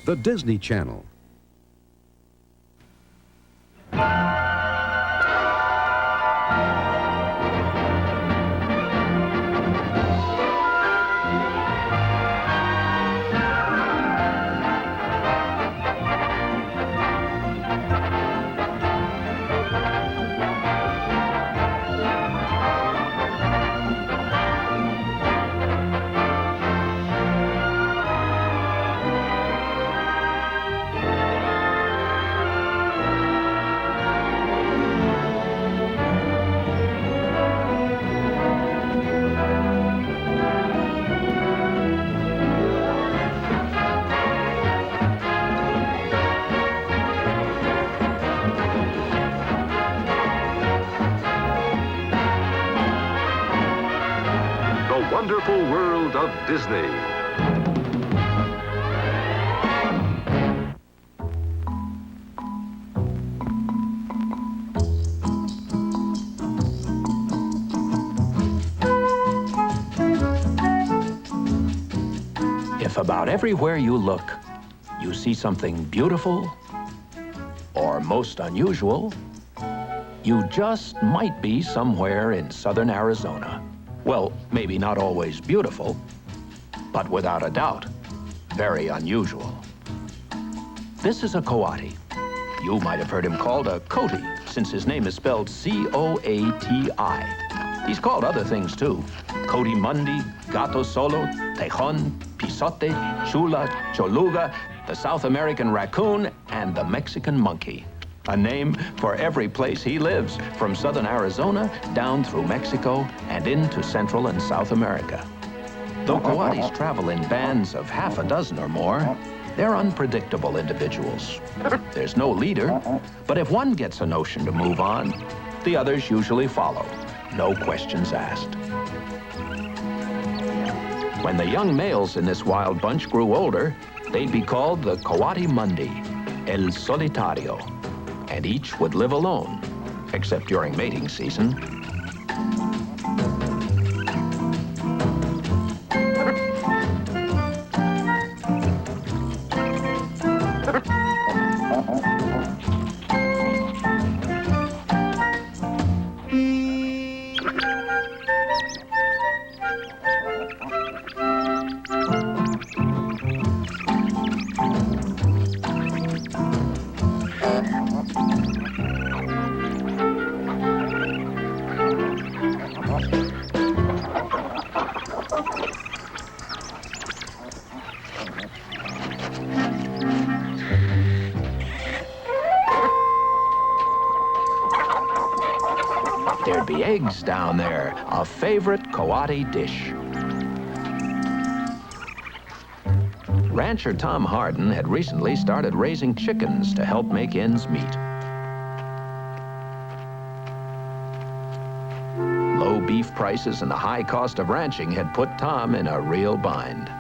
the Disney Channel. Wonderful world of Disney. If about everywhere you look, you see something beautiful or most unusual, you just might be somewhere in southern Arizona. Well, maybe not always beautiful, but without a doubt, very unusual. This is a Coati. You might have heard him called a Coati, since his name is spelled C-O-A-T-I. He's called other things too. Coati Mundi, Gato Solo, Tejon, Pisote, Chula, Choluga, the South American raccoon, and the Mexican monkey. A name for every place he lives, from southern Arizona down through Mexico and into Central and South America. Though Coatis travel in bands of half a dozen or more, they're unpredictable individuals. There's no leader, but if one gets a notion to move on, the others usually follow, no questions asked. When the young males in this wild bunch grew older, they'd be called the Coati Mundi, El Solitario, and each would live alone, except during mating season. There'd be eggs down there, a favorite Coati dish. Rancher Tom Harden had recently started raising chickens to help make ends meet. Low beef prices and the high cost of ranching had put Tom in a real bind.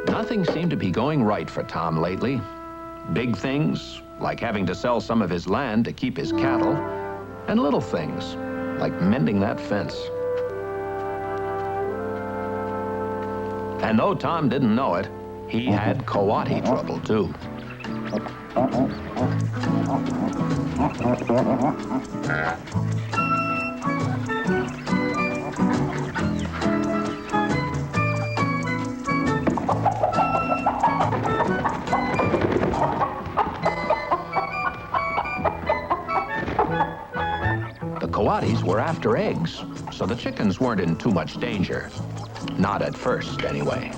Nothing seemed to be going right for Tom lately. Big things, like having to sell some of his land to keep his cattle, and little things, like mending that fence. And though Tom didn't know it, he had Coati trouble too. Coatis were after eggs, so the chickens weren't in too much danger. Not at first, anyway.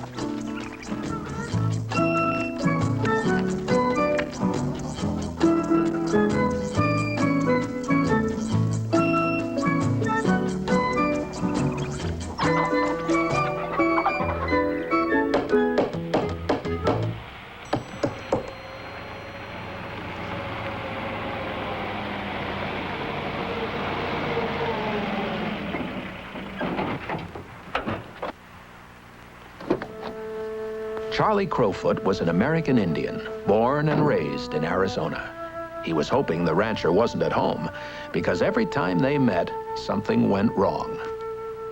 Charlie Crowfoot was an American Indian, born and raised in Arizona. He was hoping the rancher wasn't at home, because every time they met, something went wrong.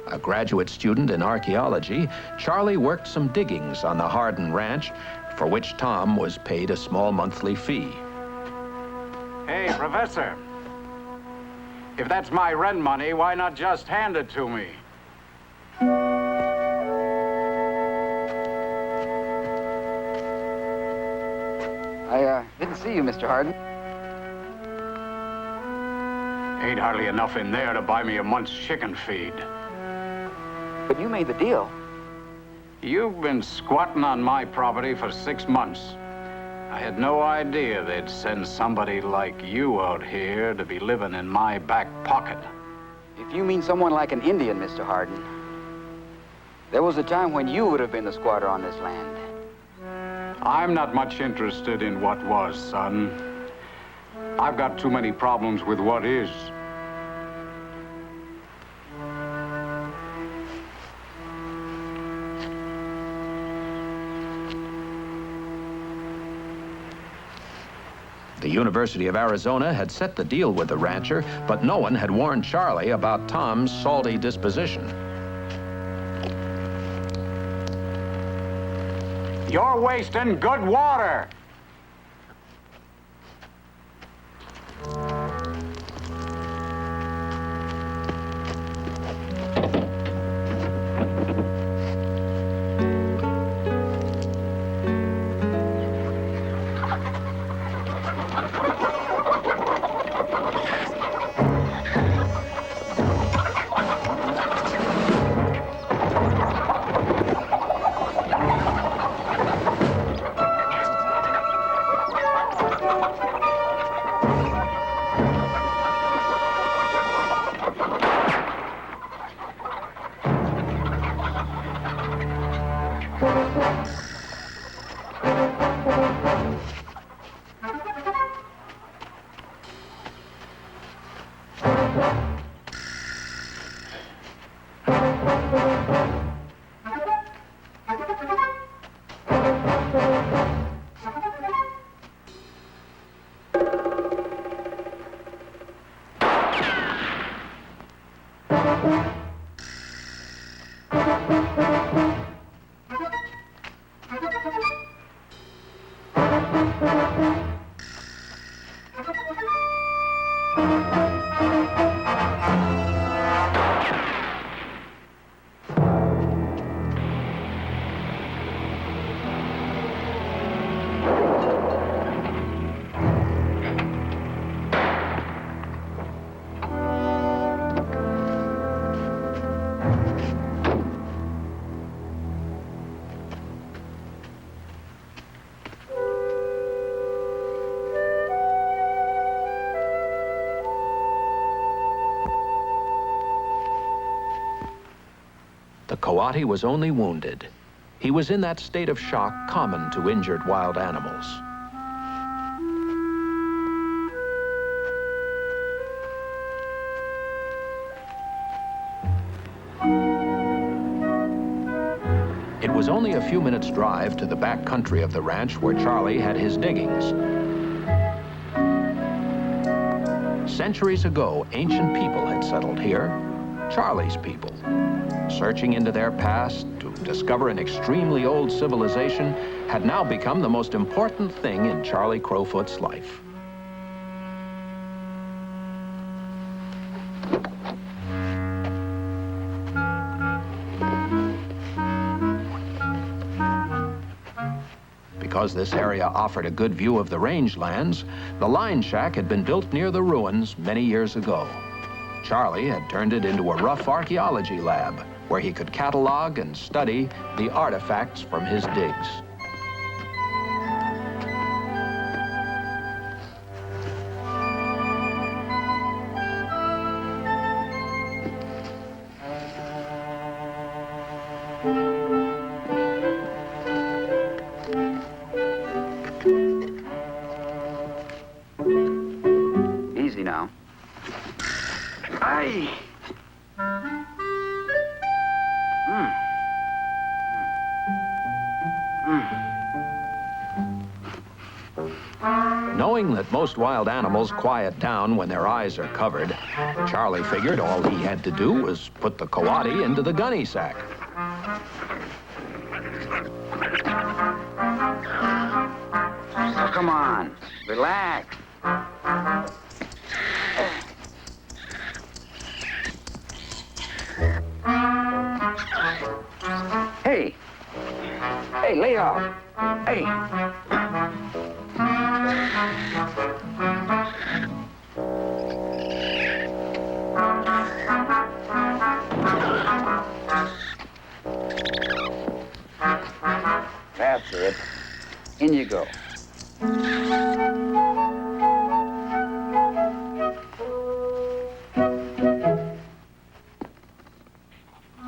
A graduate student in archaeology, Charlie worked some diggings on the Hardin Ranch, for which Tom was paid a small monthly fee. Hey, Professor. If that's my rent money, why not just hand it to me? I didn't see you, Mr. Hardin. Ain't hardly enough in there to buy me a month's chicken feed. But you made the deal. You've been squatting on my property for 6 months. I had no idea they'd send somebody like you out here to be living in my back pocket. If you mean someone like an Indian, Mr. Hardin, there was a time when you would have been the squatter on this land. I'm not much interested in what was, son. I've got too many problems with what is. The University of Arizona had set the deal with the rancher, but no one had warned Charlie about Tom's salty disposition. You're wasting good water. The Coati was only wounded. He was in that state of shock common to injured wild animals. It was only a few minutes' drive to the back country of the ranch where Charlie had his diggings. Centuries ago, ancient people had settled here, Charlie's people. Searching into their past to discover an extremely old civilization had now become the most important thing in Charlie Crowfoot's life. Because this area offered a good view of the rangelands, the line shack had been built near the ruins many years ago. Charlie had turned it into a rough archaeology lab where he could catalog and study the artifacts from his digs. Easy now. Aye. Mm. Knowing that most wild animals quiet down when their eyes are covered, Charlie figured all he had to do was put the coati into the gunny sack. Oh, come on. Relax. Hey. Hey, lay off. Hey. That's it. In you go.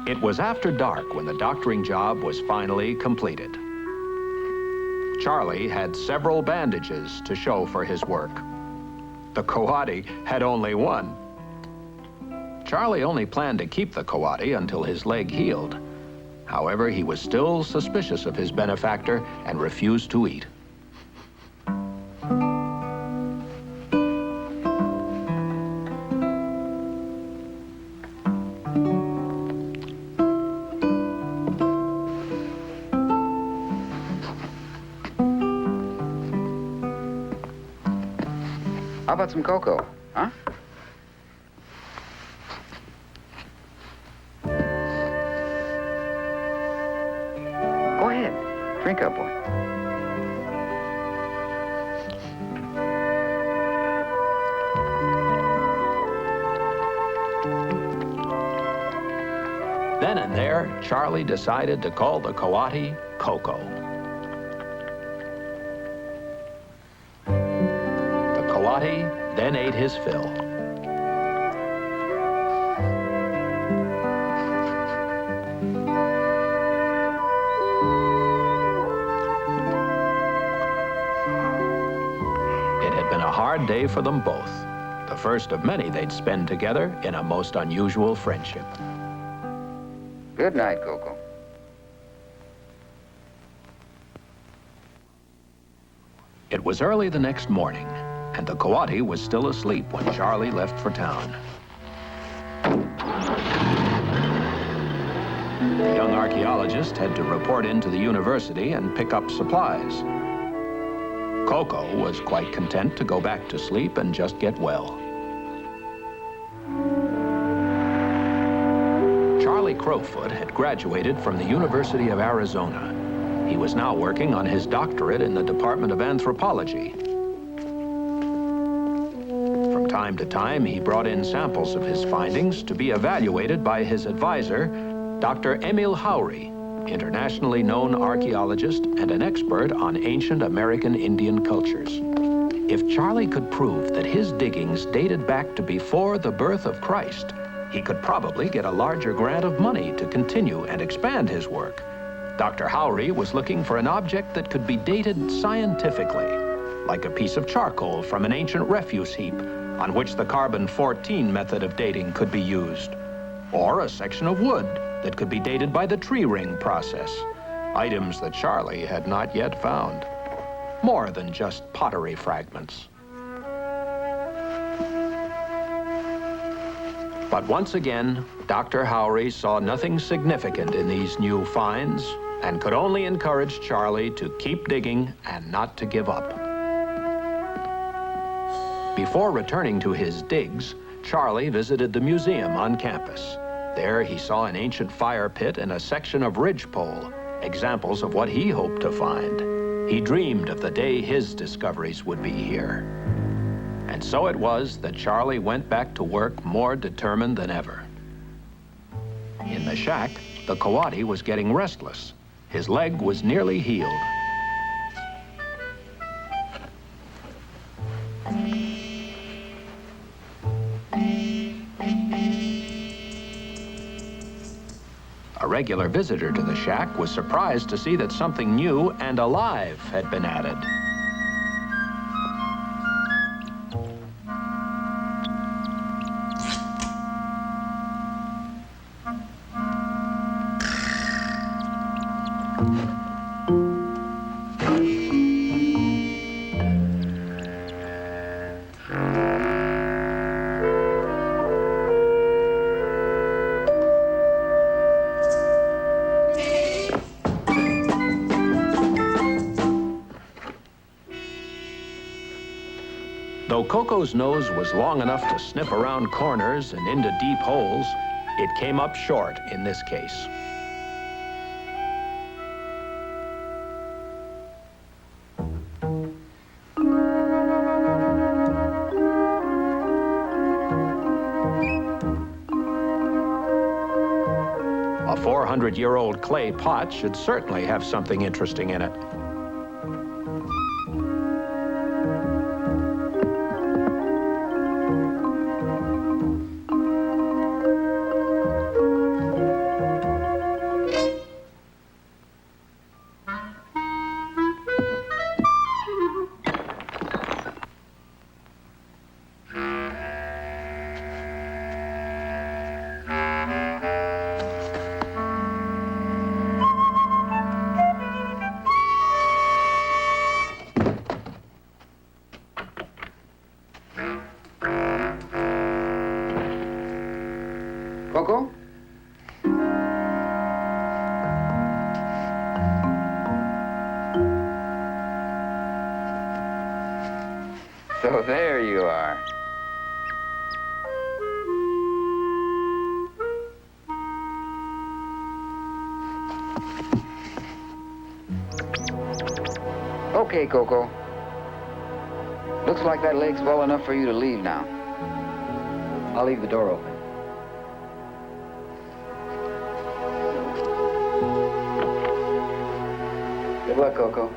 It was after dark when the doctoring job was finally completed. Charlie had several bandages to show for his work. The coati had only one. Charlie only planned to keep the coati until his leg healed. However, he was still suspicious of his benefactor and refused to eat. How about some cocoa, huh? Go ahead. Drink up one. Then and there, Charlie decided to call the coati Coco. The coati then ate his fill. It had been a hard day for them both, the first of many they'd spend together in a most unusual friendship. Good night, Coco. It was early the next morning, and the coati was still asleep when Charlie left for town. The young archaeologist had to report into the university and pick up supplies. Coco was quite content to go back to sleep and just get well. Charlie Crowfoot had graduated from the University of Arizona. He was now working on his doctorate in the Department of Anthropology. From time to time, he brought in samples of his findings to be evaluated by his advisor, Dr. Emil Howry, internationally known archaeologist and an expert on ancient American Indian cultures. If Charlie could prove that his diggings dated back to before the birth of Christ, he could probably get a larger grant of money to continue and expand his work. Dr. Howry was looking for an object that could be dated scientifically, like a piece of charcoal from an ancient refuse heap on which the carbon-14 method of dating could be used, or a section of wood that could be dated by the tree ring process, items that Charlie had not yet found. More than just pottery fragments. But once again, Dr. Howry saw nothing significant in these new finds and could only encourage Charlie to keep digging and not to give up. Before returning to his digs, Charlie visited the museum on campus. There he saw an ancient fire pit and a section of ridgepole, examples of what he hoped to find. He dreamed of the day his discoveries would be here. And so it was that Charlie went back to work more determined than ever. In the shack, the coati was getting restless. His leg was nearly healed. A regular visitor to the shack was surprised to see that something new and alive had been added. Though Coco's nose was long enough to sniff around corners and into deep holes, it came up short in this case. A 400-year-old clay pot should certainly have something interesting in it. Coco? So there you are. Okay, Coco. Looks like that lake's well enough for you to leave now. I'll leave the door open. Good luck, Coco.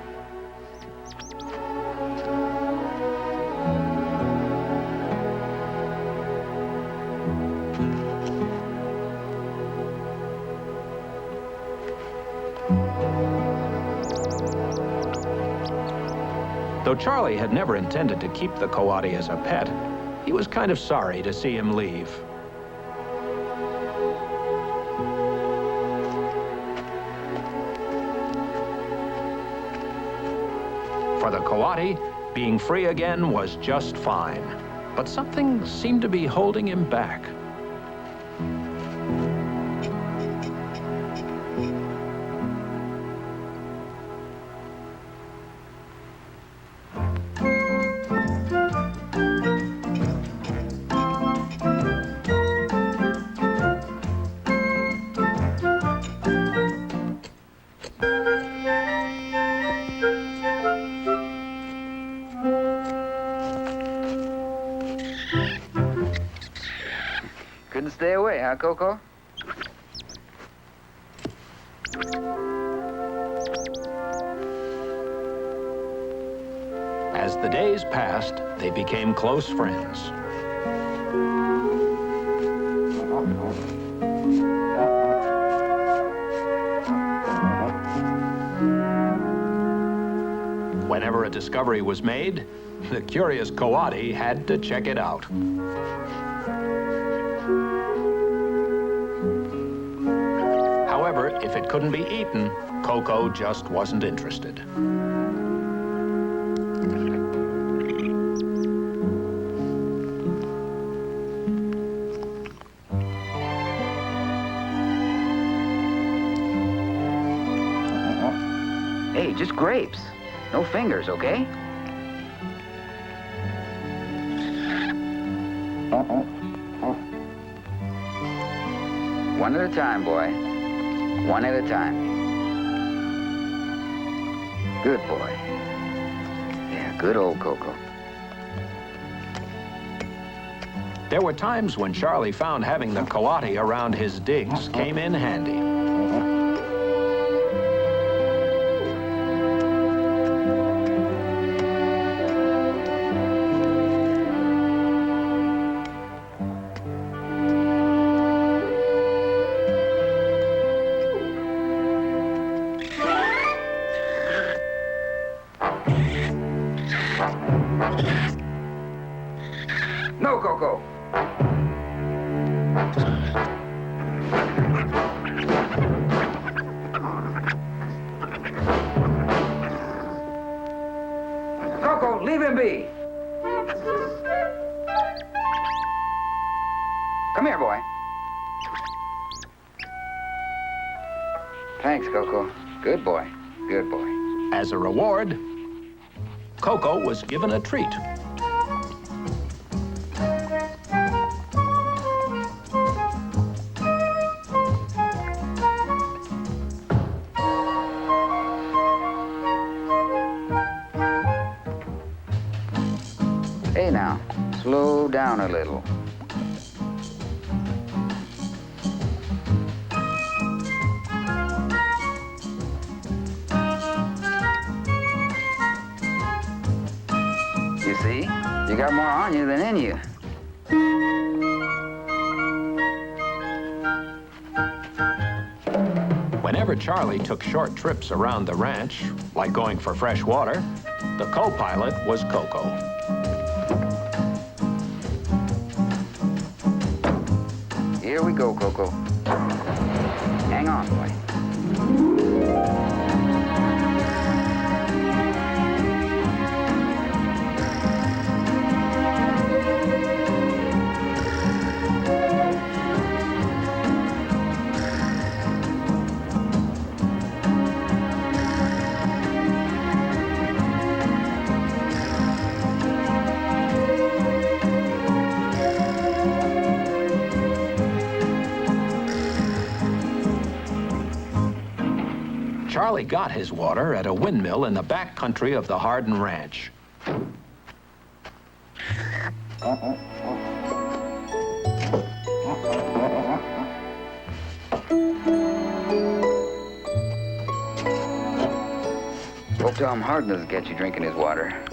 Though Charlie had never intended to keep the Coati as a pet, he was kind of sorry to see him leave. For the Coati, being free again was just fine. But something seemed to be holding him back. Couldn't stay away, huh, Coco? As the days passed, they became close friends. Whenever a discovery was made, the curious Coati had to check it out. However, if it couldn't be eaten, Coco just wasn't interested. Hey, just grapes. No fingers, okay? One at a time, boy. One at a time. Good boy. Yeah, good old Coco. There were times when Charlie found having the Coati around his digs came in handy. No, Coco. Coco, leave him be. Come here, boy. Thanks, Coco. Good boy. Good boy. As a reward, Coco was given a treat. a little. You see? You got more on you than in you. Whenever Charlie took short trips around the ranch, like going for fresh water, the co-pilot was Coco. Here we go, Coco. Hang on, boy. Charlie got his water at a windmill in the back country of the Hardin Ranch. Hope Tom Hardin doesn't get you drinking his water.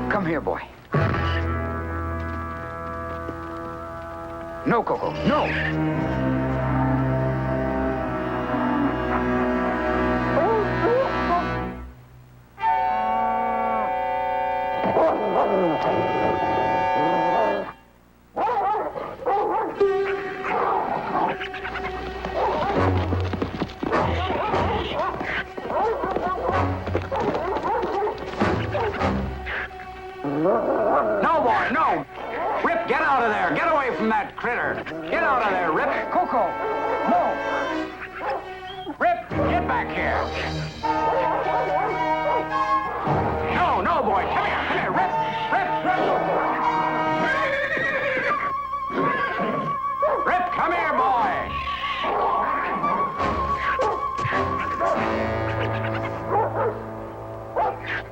Come here, boy. No, Coco, no! No, boy, no! Rip, get out of there! Get away from that critter! Get out of there, Rip! Coco, no! Rip, get back here! No, no, boy, come here, Rip! Rip, come here, boy!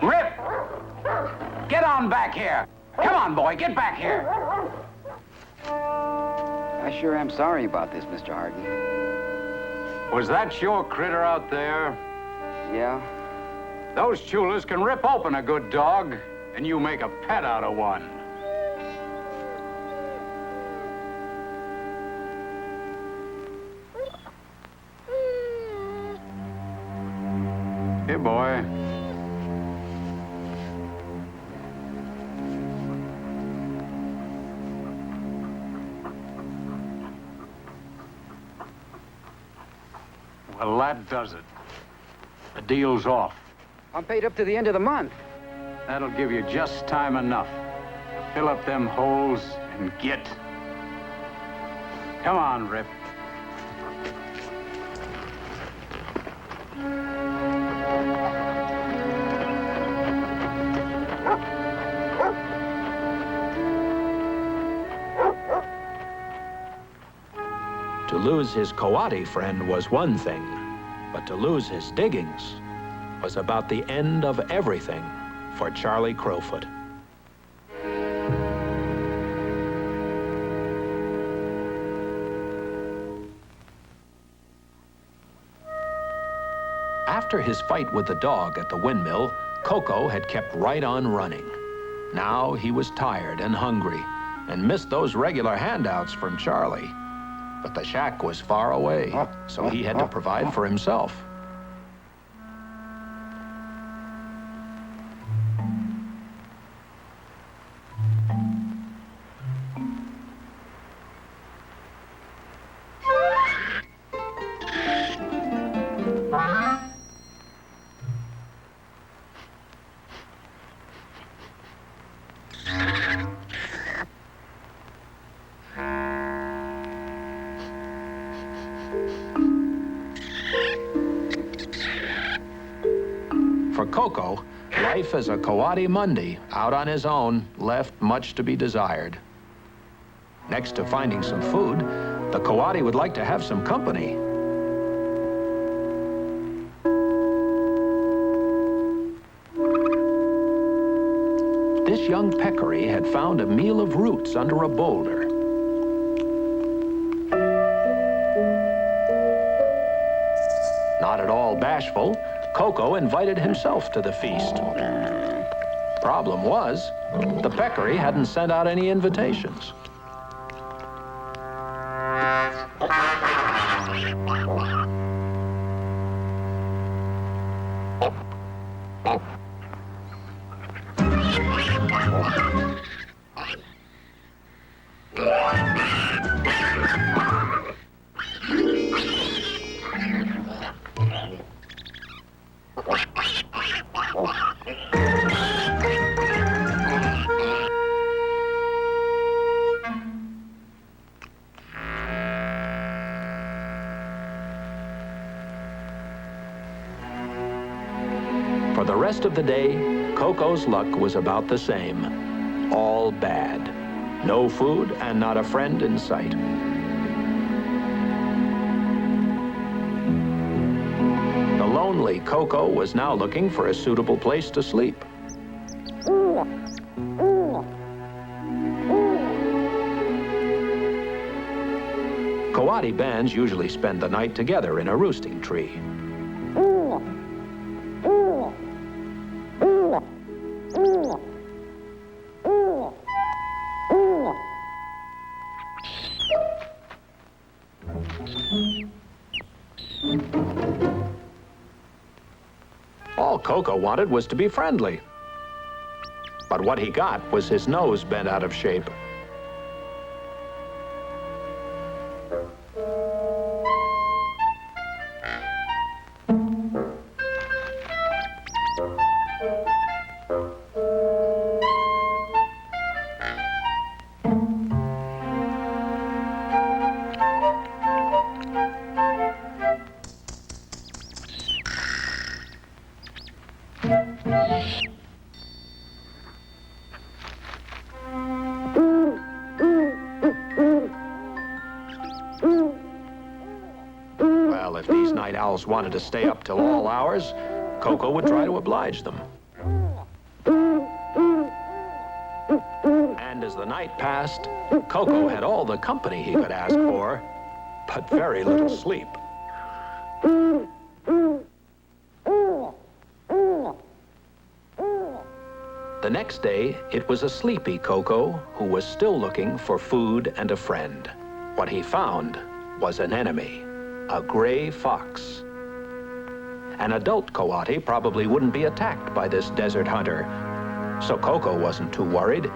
Rip! Get on back here! Come on, boy, get back here! I sure am sorry about this, Mr. Hardin. Was that your critter out there? Yeah? Those chulas can rip open a good dog, and you make a pet out of one. Here, boy. Well, that does it. The deal's off. I'm paid up to the end of the month. That'll give you just time enough to fill up them holes and get. Come on, Rip. To lose his Coati friend was one thing, but to lose his diggings was about the end of everything for Charlie Crowfoot. After his fight with the dog at the windmill, Coco had kept right on running. Now he was tired and hungry and missed those regular handouts from Charlie. But the shack was far away, so he had to provide for himself. For Coco, life as a Coati Mundi, out on his own, left much to be desired. Next to finding some food, the Coati would like to have some company. This young peccary had found a meal of roots under a boulder. Not at all bashful, Coco invited himself to the feast. Problem was, the peccary hadn't sent out any invitations. For the rest of the day, Coco's luck was about the same. All bad. No food and not a friend in sight. The lonely Coco was now looking for a suitable place to sleep. Coati bands usually spend the night together in a roosting tree. All Coco wanted was to be friendly. But what he got was his nose bent out of shape. Well, if these night owls wanted to stay up till all hours, Coco would try to oblige them. And as the night passed, Coco had all the company he could ask for, but very little sleep. The next day, it was a sleepy Coco who was still looking for food and a friend. What he found was an enemy, a gray fox. An adult Coati probably wouldn't be attacked by this desert hunter, so Coco wasn't too worried.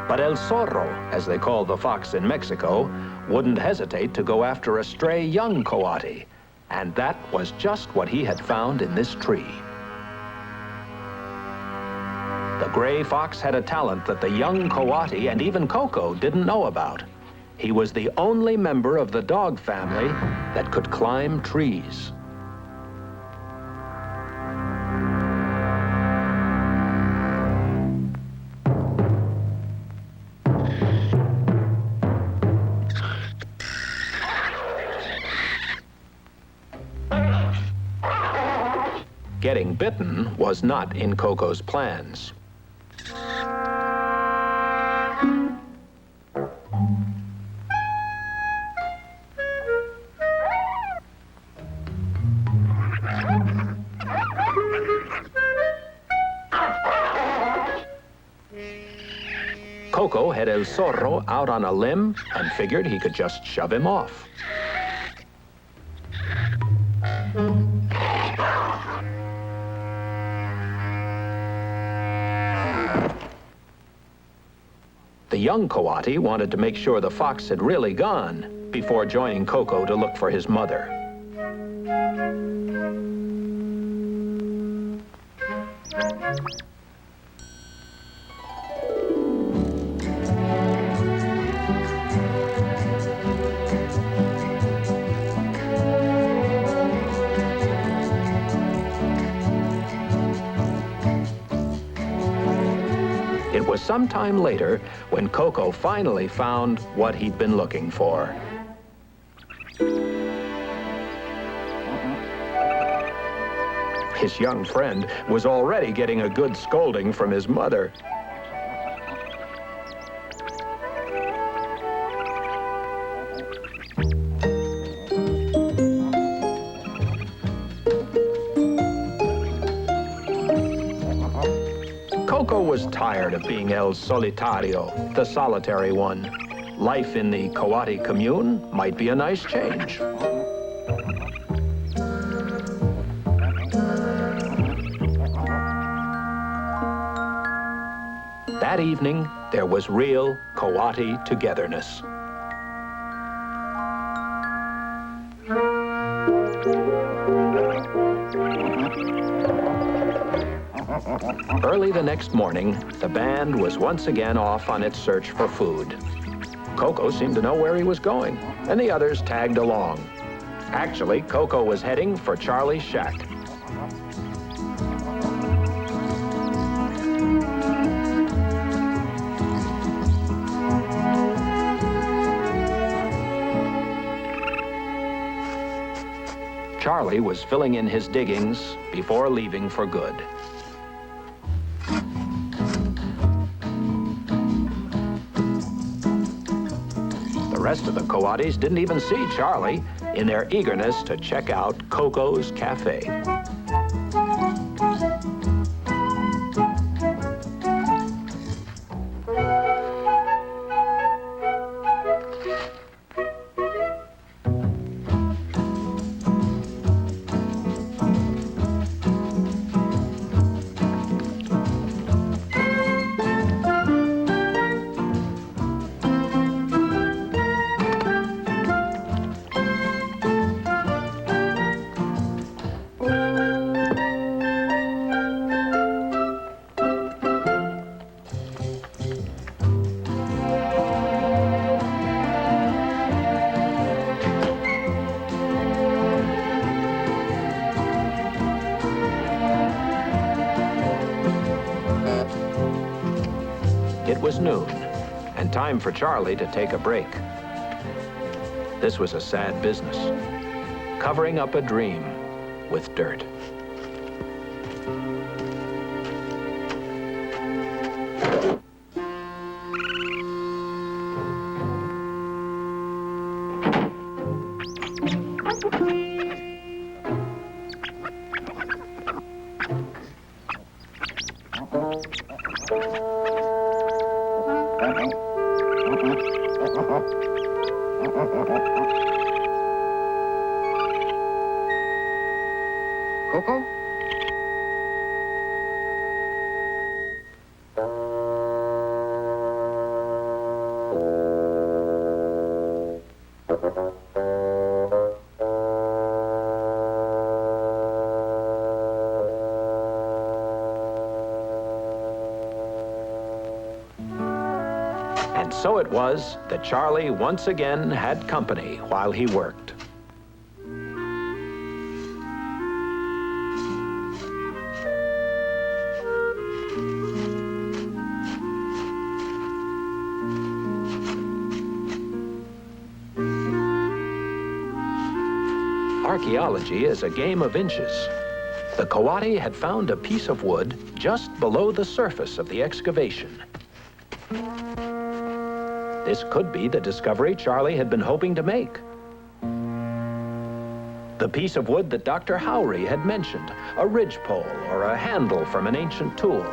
But El Zorro, as they call the fox in Mexico, wouldn't hesitate to go after a stray young Coati, and that was just what he had found in this tree. The gray fox had a talent that the young Coati and even Coco didn't know about. He was the only member of the dog family that could climb trees. Getting bitten was not in Coco's plans. had El Zorro out on a limb and figured he could just shove him off. The young Coati wanted to make sure the fox had really gone before joining Coco to look for his mother. It was some time later when Coco finally found what he'd been looking for. His young friend was already getting a good scolding from his mother. Coco was tired of being El Solitario, the solitary one. Life in the Coati commune might be a nice change. That evening, there was real Coati togetherness. Early the next morning, the band was once again off on its search for food. Coco seemed to know where he was going, and the others tagged along. Actually, Coco was heading for Charlie's shack. Charlie was filling in his diggings before leaving for good. The rest of the Coatis didn't even see Charlie in their eagerness to check out Coco's Cafe. It was noon, and time for Charlie to take a break. This was a sad business, covering up a dream with dirt. Coco? And so it was that Charlie once again had company while he worked. Archaeology is a game of inches. The Coati had found a piece of wood just below the surface of the excavation. This could be the discovery Charlie had been hoping to make. The piece of wood that Dr. Howry had mentioned, a ridgepole or a handle from an ancient tool.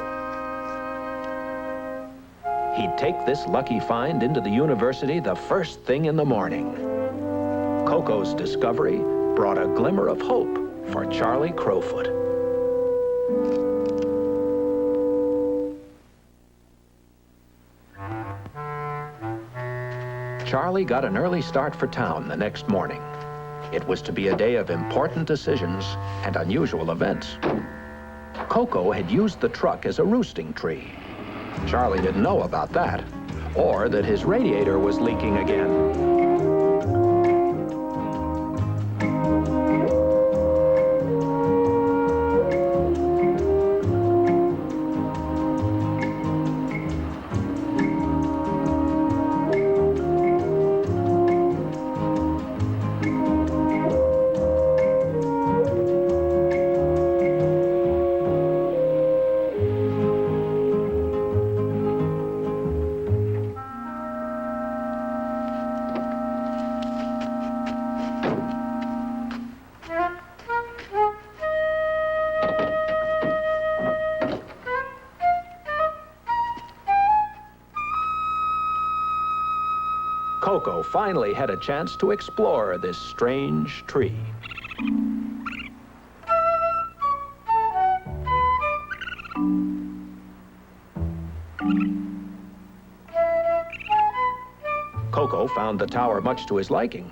he'd take this lucky find into the university the first thing in the morning. Coco's discovery brought a glimmer of hope for Charlie Crowfoot. Charlie got an early start for town the next morning. It was to be a day of important decisions and unusual events. Coco had used the truck as a roosting tree. Charlie didn't know about that, or that his radiator was leaking again. Coco finally had a chance to explore this strange tree. Coco found the tower much to his liking.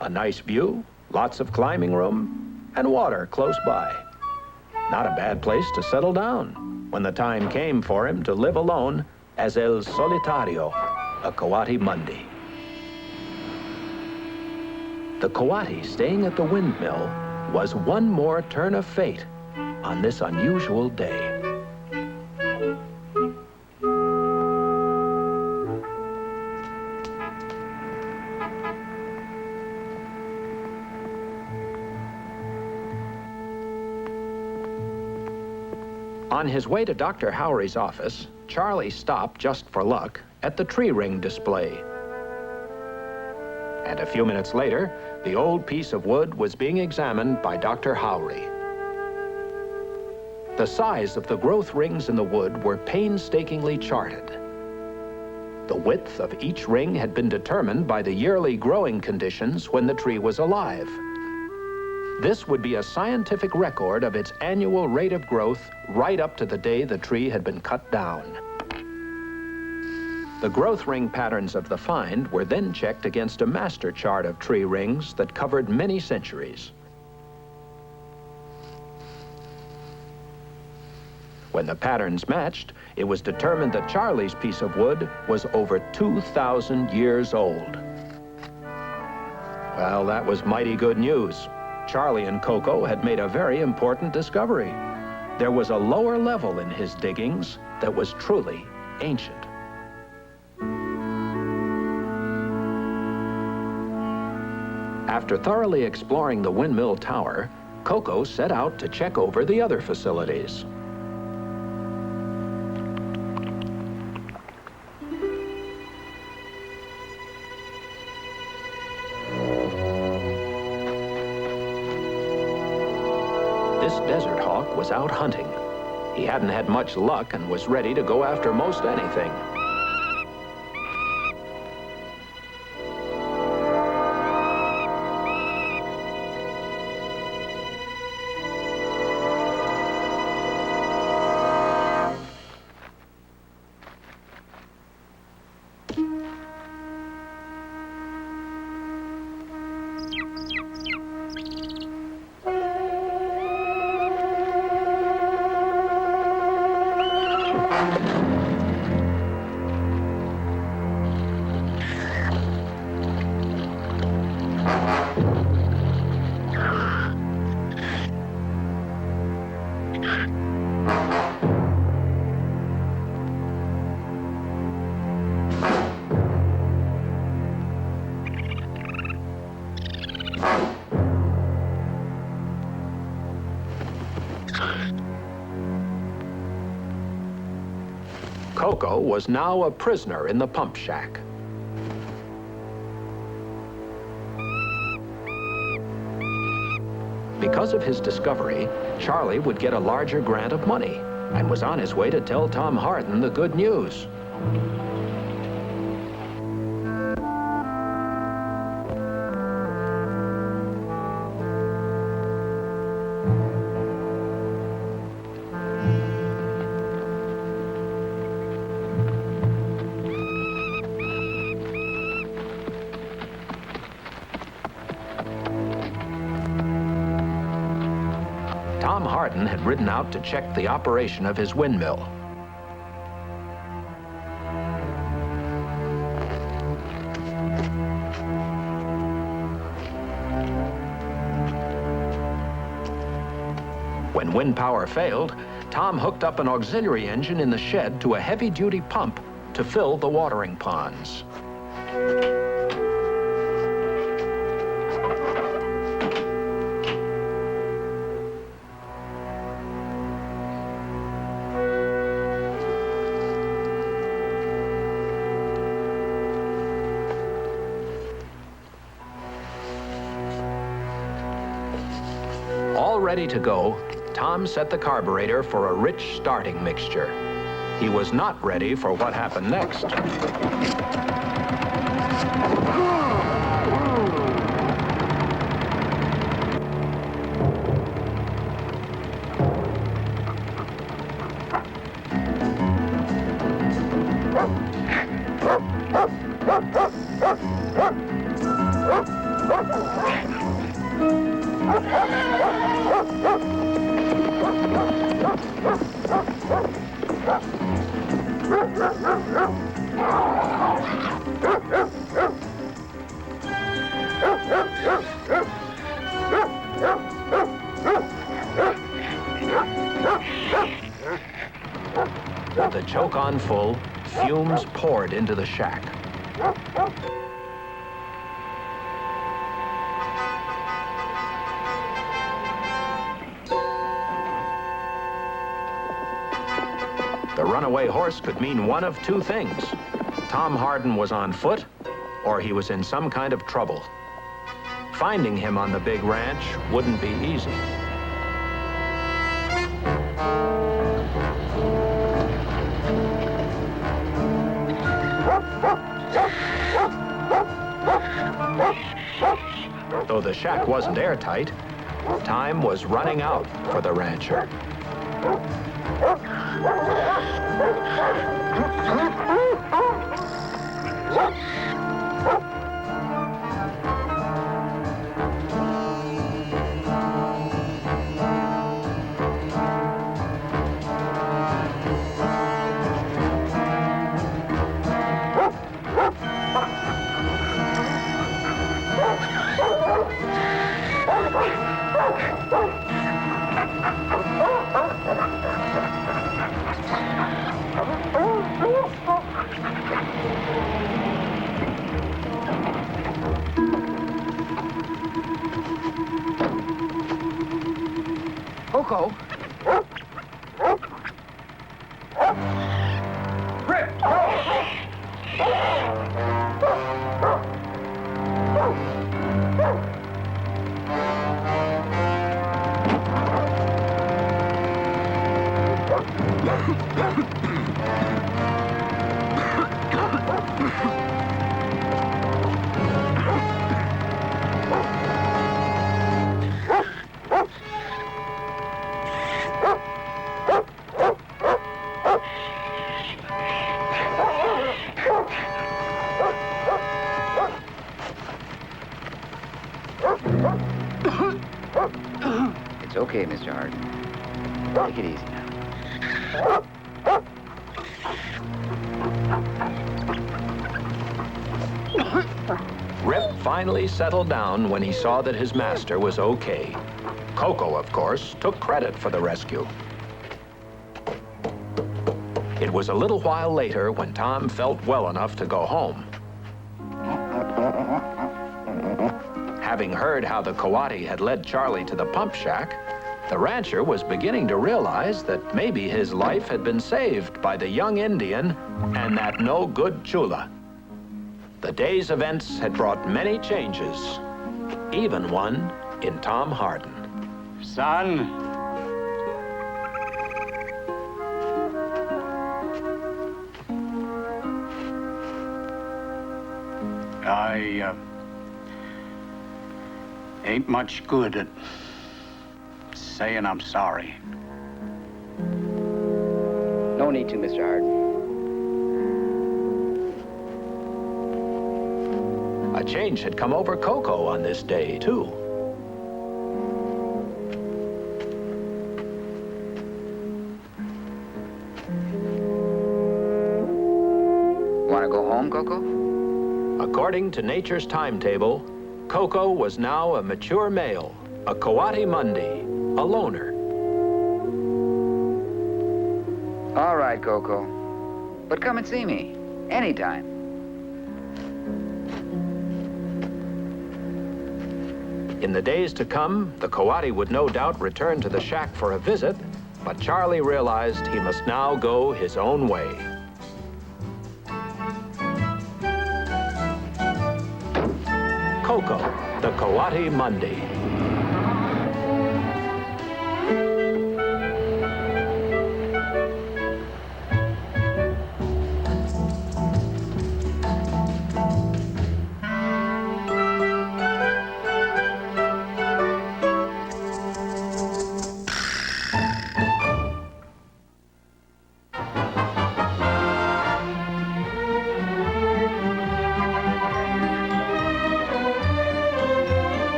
A nice view, lots of climbing room, and water close by. Not a bad place to settle down when the time came for him to live alone as El Solitario, a Coati Mundi. The Coati staying at the windmill was one more turn of fate on this unusual day. On his way to Dr. Howry's office, Charlie stopped, just for luck, at the tree ring display. And a few minutes later, the old piece of wood was being examined by Dr. Howry. The size of the growth rings in the wood were painstakingly charted. The width of each ring had been determined by the yearly growing conditions when the tree was alive. This would be a scientific record of its annual rate of growth right up to the day the tree had been cut down. The growth ring patterns of the find were then checked against a master chart of tree rings that covered many centuries. When the patterns matched, it was determined that Charlie's piece of wood was over 2,000 years old. Well, that was mighty good news. Charlie and Coco had made a very important discovery. There was a lower level in his diggings that was truly ancient. After thoroughly exploring the windmill tower, Coco set out to check over the other facilities. This desert hawk was out hunting. He hadn't had much luck and was ready to go after most anything. Coco was now a prisoner in the pump shack. Because of his discovery, Charlie would get a larger grant of money and was on his way to tell Tom Harden the good news. Tom Harden had ridden out to check the operation of his windmill. When wind power failed, Tom hooked up an auxiliary engine in the shed to a heavy-duty pump to fill the watering ponds. All ready to go, Tom set the carburetor for a rich starting mixture. He was not ready for what happened next. With the choke on full, fumes poured into the shack. The runaway horse could mean one of two things. Tom Harden was on foot, or he was in some kind of trouble. Finding him on the big ranch wouldn't be easy. Though the shack wasn't airtight, time was running out for the rancher. Coco. It's okay, Mr. Harden. Take it easy now. Rip finally settled down when he saw that his master was okay. Coco, of course, took credit for the rescue. It was a little while later when Tom felt well enough to go home. Having heard how the Coati had led Charlie to the pump shack, the rancher was beginning to realize that maybe his life had been saved by the young Indian and that no-good chula. The day's events had brought many changes, even one in Tom Harden. Son, I ain't much good at saying I'm sorry. No need to, Mr. Harden. A change had come over Coco on this day, too. home, Coco? According to nature's timetable, Coco was now a mature male, a Coati Mundi, a loner. All right, Coco. But come and see me. Anytime. In the days to come, the Coati would no doubt return to the shack for a visit, but Charlie realized he must now go his own way. Coco, the Coati Mundi.